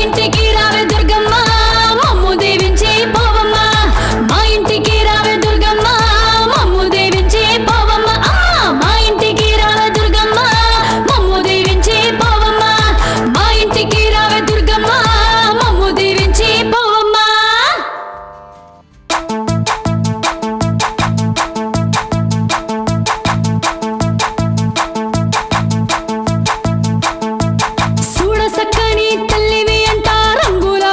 ఇంటికి రావే దుర్గమ్మ మమ్ము దీవించి పోవమ్మ మా ఇంటికి రావే దుర్గమ్మ మమ్ము దీవించి పోవమ్మ మా ఇంటికి రావే దుర్గమ్మ మమ్ము దీవించి పోవమ్మ మా ఇంటికి రావే దుర్గమ్మ మమ్ము దీవించి పోవమ్మ చూడ సక్కని తల్లివి అంట రంగుల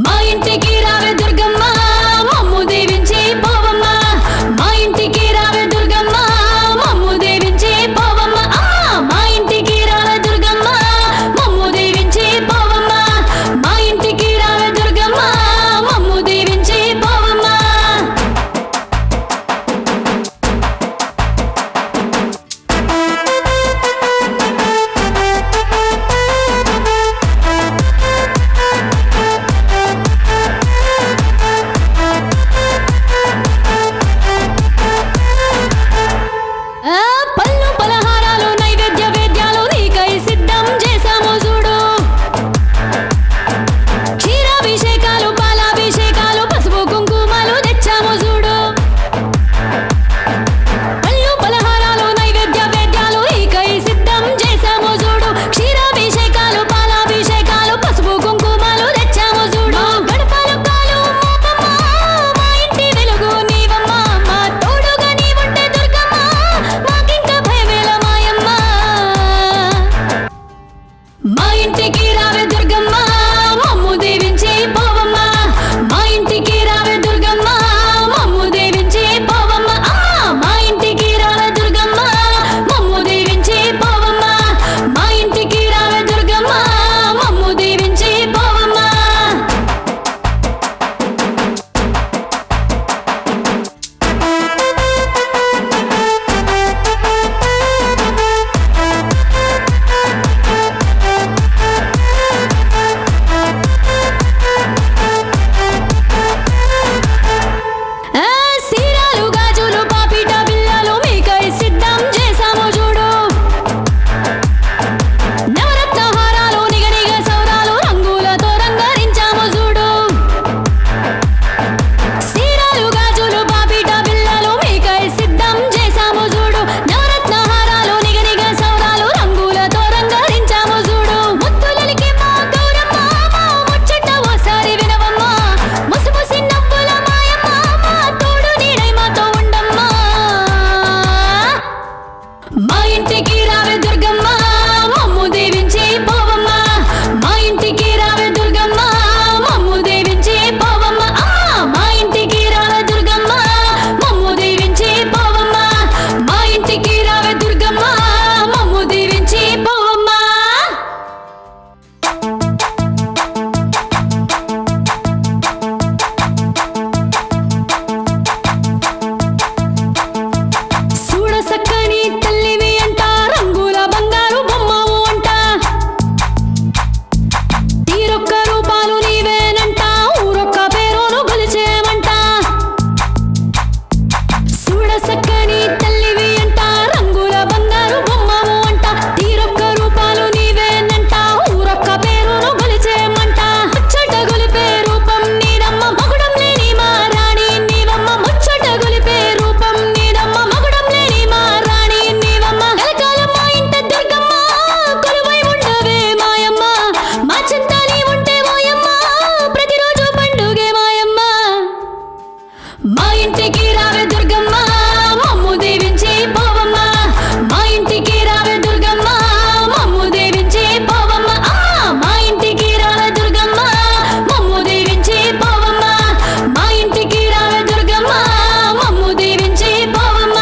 మా ఇంటికి రావే దుర్గమ్మ మమ్ము దీవించి పోవమ్మ మా ఇంటికి రావే దుర్గమ్మ మమ్ము దీవించి పోవమ్మ మా ఇంటికి రావే దుర్గమ్మ మమ్ము దీవించి పోవమ్మ మా ఇంటికి రావే దుర్గమ్మ మమ్ము దీవించి పోవమ్మ పళ్ళు పలహారాలు నైవేద్య వేద్యాలు నీకై సిద్ధం చేశాము చూడు క్షీరాభిషేకాలు పాలాభిషేకాలు పసుపు కుంకుమలు తెచ్చాము చూడు పళ్ళు పలహారాలు నైవేద్య వేద్యాలు నీకై సిద్ధం చేశాము చూడు క్షీరాభిషేకాలు పాలాభిషేకాలు పసుపు కుంకుమలు తెచ్చాము చూడు గడపలు కాలు మోపమ్మ మా ఇంటి వెలుగు నీవమ్మ మా తోడుగా నీవుంటే దుర్గమ్మ మాకింక భయమేల మాయమ్మ మా ఇంటికి రావే దుర్గమ్మ మమ్ము దీవించి పోవమ్మ మా ఇంటికి రావే దుర్గమ్మ మమ్ము దీవించి పోవమ్మ మా ఇంటికి రావే దుర్గమ్మ మమ్ము దీవించి పోవమ్మ మా ఇంటికి రావే దుర్గమ్మ మమ్ము దీవించి పోవమ్మ సీరాలు గాజులు పాపిట బిళ్ళలు మీకై సిద్ధం చేశాము చూడు నవరత్న హారాలు నిగనిగ సౌరాలు రంగులతో రంగరించాము చూడు సీరాలు గాజులు పాపిట బిళ్ళలు మీకై సిద్ధం చేశాము చూడు నవరత్న హారాలు నిగనిగ సౌరాలు రంగులతో రంగరించాము చూడు ముత్తులలికి మా గౌరమ్మ మా ముచ్చట ఓసారి వినవమ్మ ముసిముసి నవ్వుల మాయమ్మ మా తోడు నీడై మాతో ఉండమ్మా మా ఇంటికి రావే దుర్గమ్మ మమ్ము దీవించి పోవమ్మ మా ఇంటికి రావే దుర్గమ్మ మమ్ము దీవించి పోవమ్మ మా ఇంటికి రావే దుర్గమ్మ మమ్ము దీవించి పోవమ్మ మా ఇంటికి రావే దుర్గమ్మ మమ్ము దీవించి పోవమ్మ చూడ సక్కని తల్లివి అంట రంగుల బంగారు బొమ్మవు అంట తీరొక్క రూపాలు నీవేనంట ఊరొక్క పేరును గొలిచేమంట చూడ సక్కని తల్లివి అంట రంగుల బంగారు బొమ్మవు అంట తీరొక్క రూపాలు నీవేనంట ఊరొక్క పేరును గొలిచేమంట ముచ్చట గొలిపే రూపం నీదమ్మ మగుడం లేని మా రాణి నీవమ్మ ముచ్చట గొలిపే రూపం నీదమ్మ మగుడం లేని మా రాణి నీవమ్మ కలకాలం మా ఇంట దుర్గమ్మ కొలువై ఉండవే మాయమ్మ మా చింత నీ ఉంటే ఓయమ్మ ప్రతిరోజు పండుగే మాయమ్మ మా ఇంటికి రావే దుర్గమ్మ మమ్ము దీవించి పోవమ్మ మా ఇంటికి రావే దుర్గమ్మ మమ్ము దీవించి పోవమ్మ మా ఇంటికి రావే దుర్గమ్మ మమ్ము దీవించి పోవమ్మ మా ఇంటికి రావే దుర్గమ్మ మమ్ము దీవించి పోవమ్మ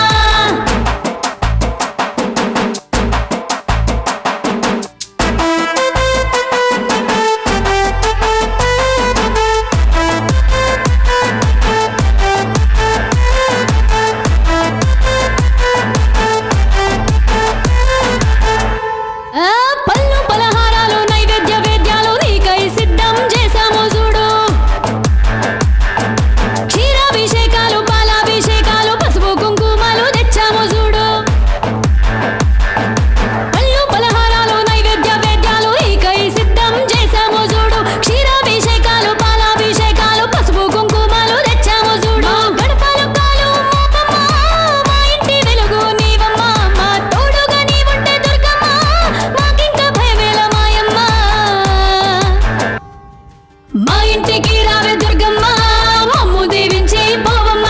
పళ్ళు పలహారాలు నైవేద్య వేద్యాలు నీకై సిద్ధం చేశాము చూడు క్షీరాభిషేకాలు పాలాభిషేకాలు పసుపు కుంకుమలు తెచ్చాము చూడు పళ్ళు పలహారాలు నైవేద్య వేద్యాలు నీకై సిద్ధం చేశాము చూడు క్షీరాభిషేకాలు పాలాభిషేకాలు పసుపు కుంకుమలు తెచ్చాము చూడు గడపలు కాలు మోపమ్మ మా ఇంటి వెలుగు నీవమ్మ మా తోడుగా నీవుంటే దుర్గమ్మ మాకింక భయమేల మాయమ్మ మా ఇంటికి రావే దుర్గమ్మ మమ్ము దీవించి పోవమ్మ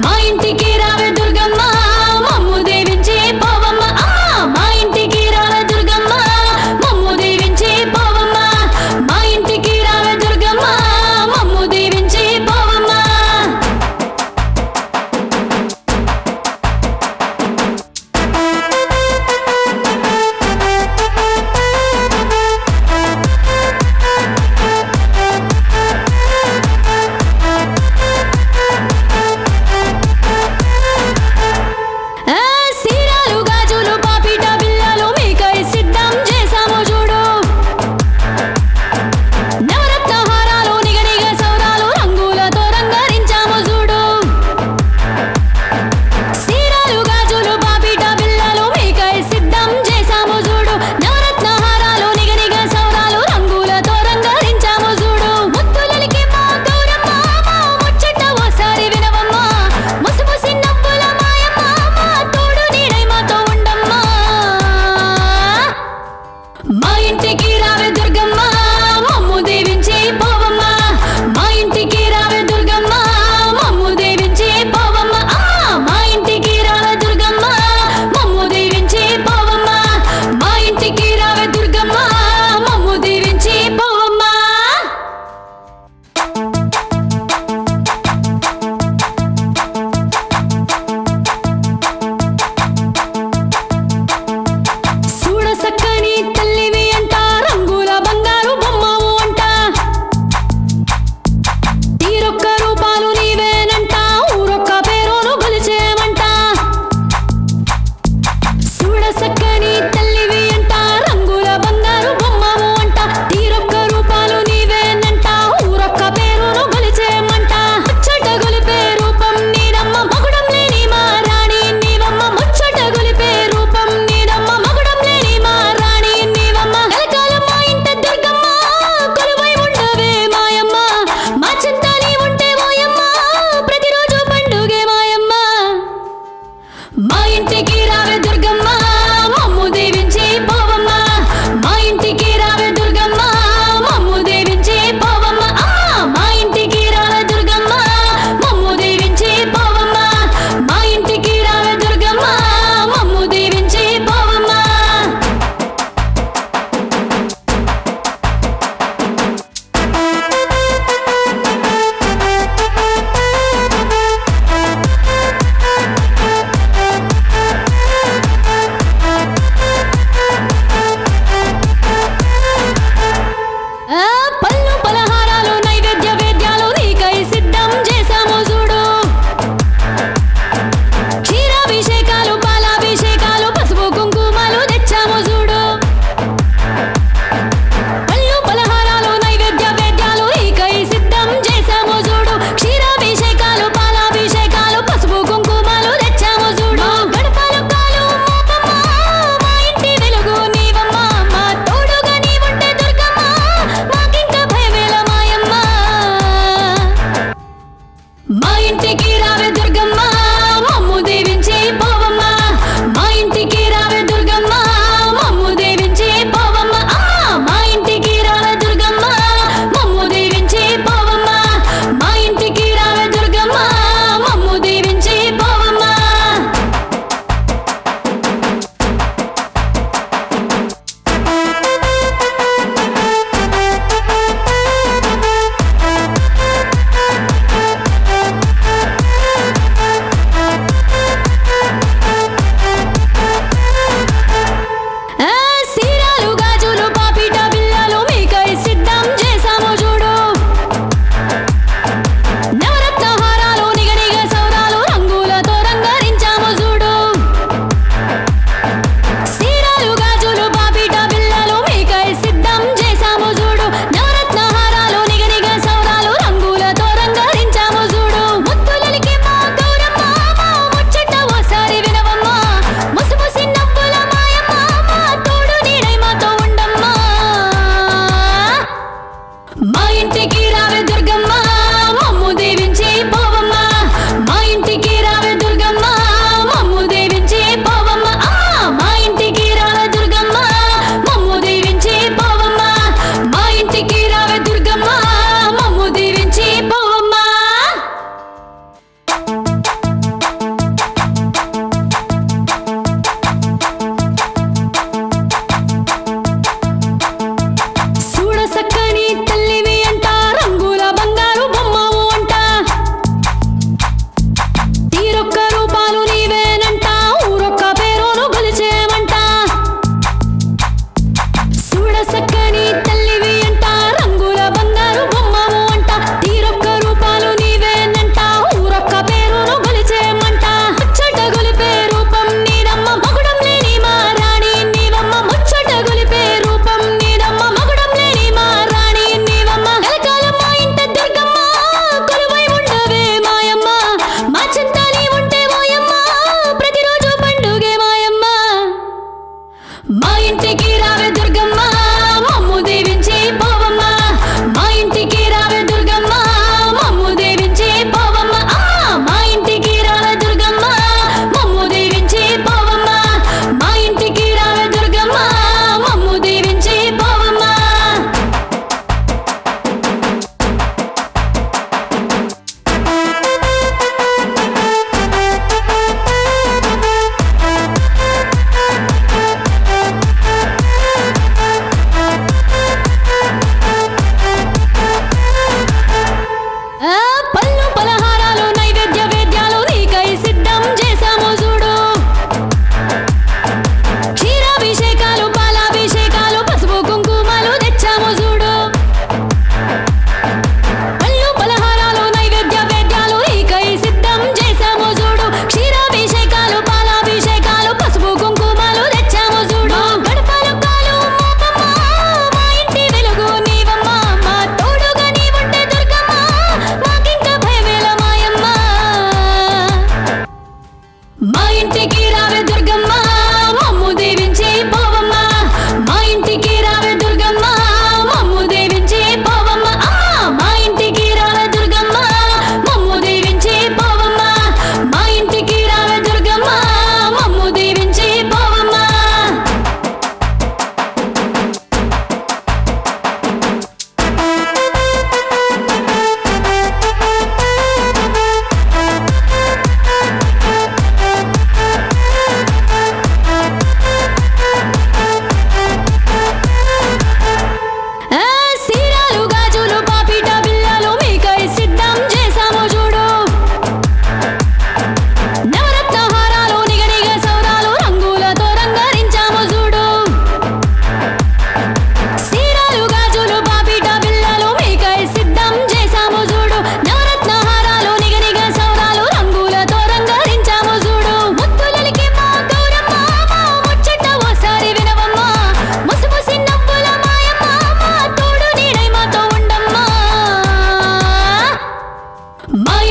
మా ఇంటికి రావే దుర్గమ్మ మమ్ము దీవించి పోవమ్మ మా ఇంటికి రావే దుర్గమ్మ మమ్ము దీవించి పోవమ్మ మా ఇంటికి రావే దుర్గమ్మ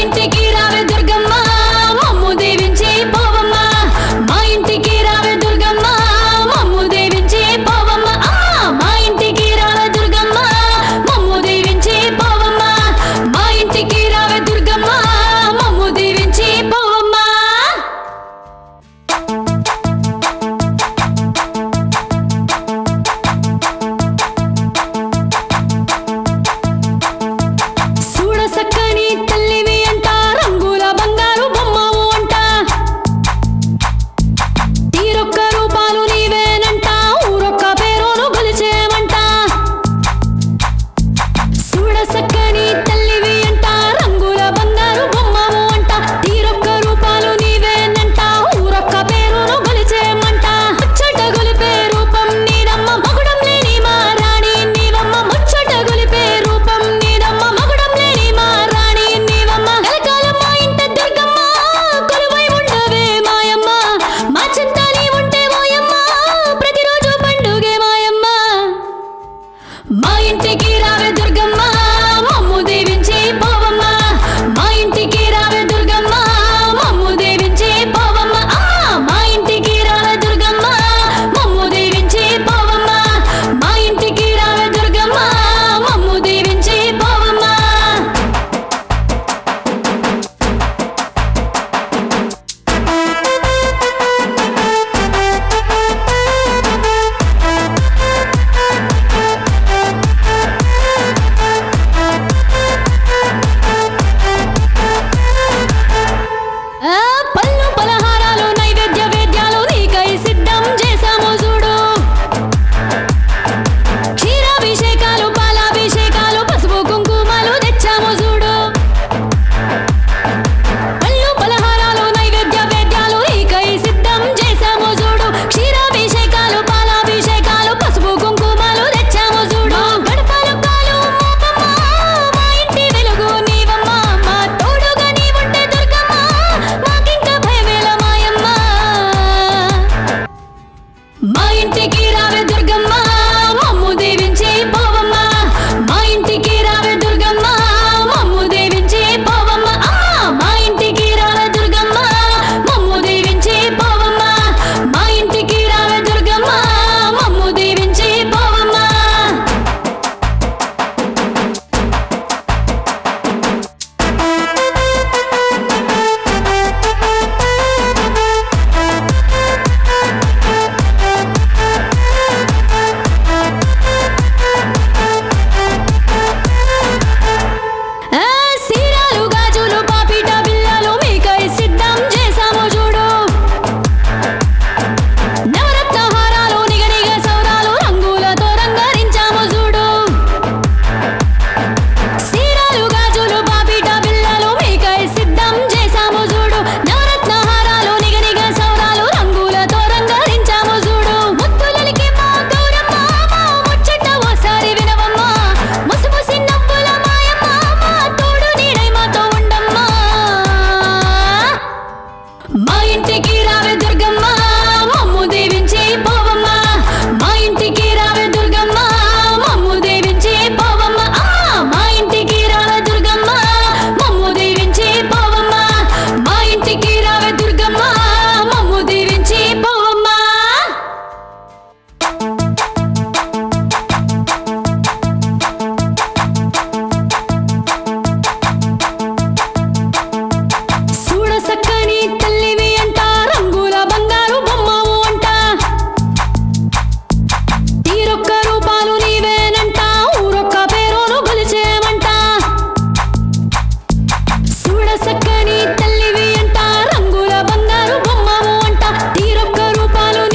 ఇంటికి రావే దుర్గమ్మ